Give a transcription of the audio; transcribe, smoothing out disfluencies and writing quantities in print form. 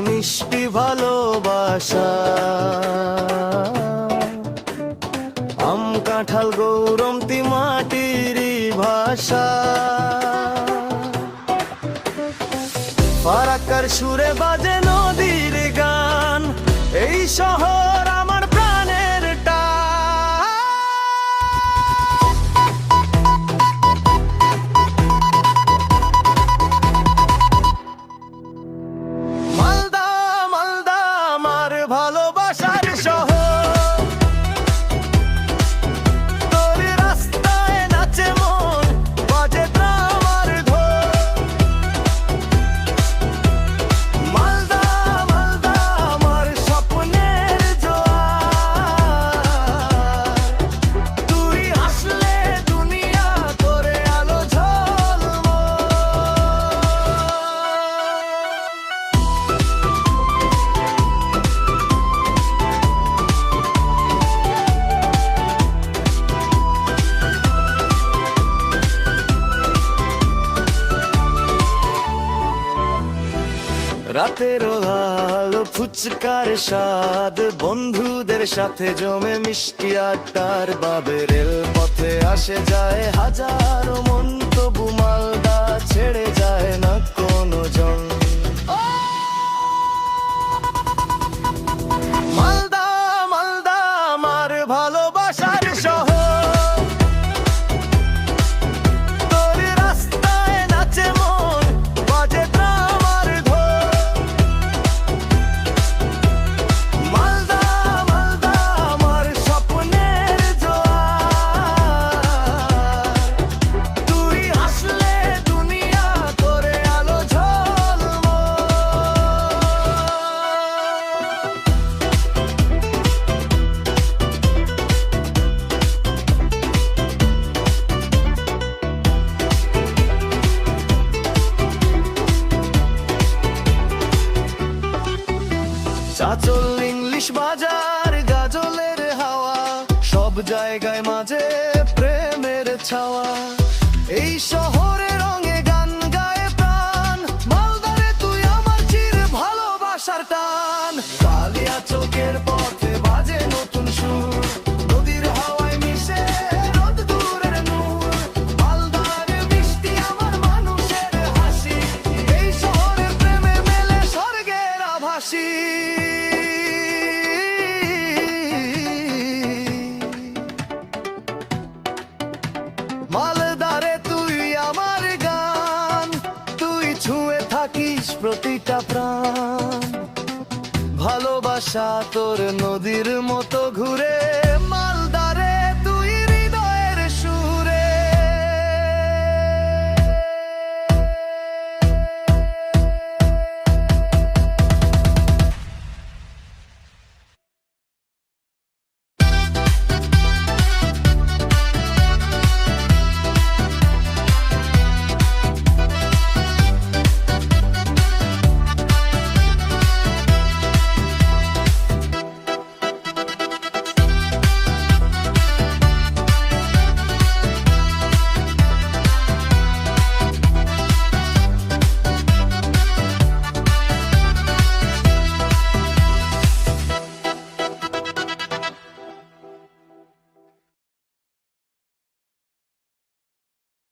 মিষ্টি ভালোবাসা। আম কাঁঠাল গৌরমতি মাটিরই ভাষা। ফারাক্কার সুরে বাজে নদীর গান, এই শহর আমার প্রাণের টান। মালদা মালদা আমার ভালোবাসার শহর, তোর রাস্তায় নাচে মন, বাজে ড্রামার ঢোল। মালদা মালদা আমার স্বপ্নের জোয়ার, তুই আসলে দুনিয়া করে আলো ঝলমল। রাতের আলো ফুচকার স্বাদ, বন্ধুদের সাথে জমে মিষ্টি আড্ডার বাবে। রেল পথে আসে যায় হাজারো মন, তবু মালদা ছেড়ে যায় না কোনো জন। মালদা মালদা আমার ভালোবাসার শহর, তোর রাস্তায় নাচে মন, বাজে ড্রামার ঢোল। মালদা মালদা আমার স্বপ্নের জোয়ার, তুই আসলে দুনিয়া করে আলো ঝলমল। চাচল ইংলিশ বাজার, গাজলের হাওয়া, সব জায়গায় মাঝে প্রেমের ছাওয়া। এই শহরে রঙে গান গায়ে প্রাণ, মালদারে তুই আমার চির ভালোবাসার টান। কালিয়া চোখের পথে বাজে নতুন সুর, নদীর হাওয়ায় মিশে রোদ দূরের নূর। মালদার মিষ্টি আমার মানুষের হাসি, এই শহরে প্রেমে মেলে স্বর্গের আভাসী। মালদারে তুই আমার গান, তুই ছুঁয়ে থাকিস প্রতিটা প্রাণ। ভালোবাসা তোর নদীর মতো ঘুরে